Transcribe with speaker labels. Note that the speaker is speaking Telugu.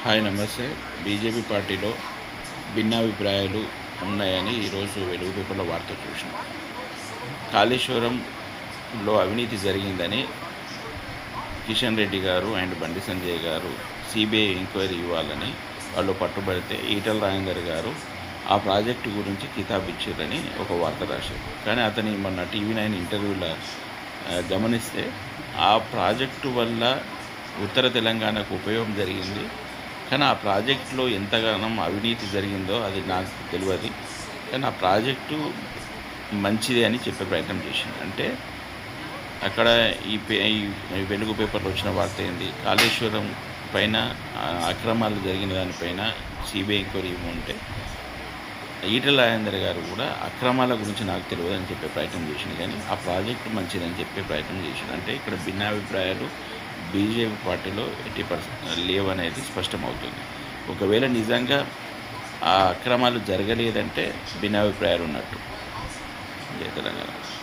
Speaker 1: హాయ్ నమస్తే. బీజేపీ పార్టీలో భిన్నాభిప్రాయాలు ఉన్నాయని ఈరోజు వెలుగు పేపర్లో వార్త చూసినాం. కాళేశ్వరంలో అవినీతి జరిగిందని కిషన్ రెడ్డి గారు అండ్ బండి సంజయ్ గారు సిబిఐ ఎంక్వైరీ ఇవ్వాలని వాళ్ళు పట్టుబడితే ఈటల రాజేందర్ గారు ఆ ప్రాజెక్టు గురించి కితాబ్ ఇచ్చారని ఒక వార్త రాశారు. కానీ అతని మొన్న టీవీ9 ఇంటర్వ్యూలో గమనిస్తే ఆ ప్రాజెక్టు వల్ల ఉత్తర తెలంగాణకు ఉపయోగం జరిగింది, కానీ ఆ ప్రాజెక్టులో ఎంతగానో అవినీతి జరిగిందో అది నాకు తెలియదు. కానీ ఆ ప్రాజెక్టు మంచిది అని చెప్పే ప్రయత్నం చేసింది. అంటే అక్కడ ఈ వెలుగు పేపర్లో వచ్చిన వార్త ఏంది, కాళేశ్వరం పైన అక్రమాలు జరిగిన దానిపైన సిబిఐ ఎంక్వైరీ ఉంటే ఈటల రాజేందర్ గారు కూడా అక్రమాల గురించి నాకు తెలియదు అని చెప్పే ప్రయత్నం చేసింది, కానీ ఆ ప్రాజెక్టు మంచిదని చెప్పే ప్రయత్నం చేసింది. అంటే ఇక్కడ భిన్నాభిప్రాయాలు బీజేపీ పార్టీలో 80% లేవనేది స్పష్టమవుతుంది. ఒకవేళ నిజంగా ఆ అక్రమాలు జరగలేదంటే భిన్నాభిప్రాయాలు ఉన్నట్టు. జై తెలంగాణ.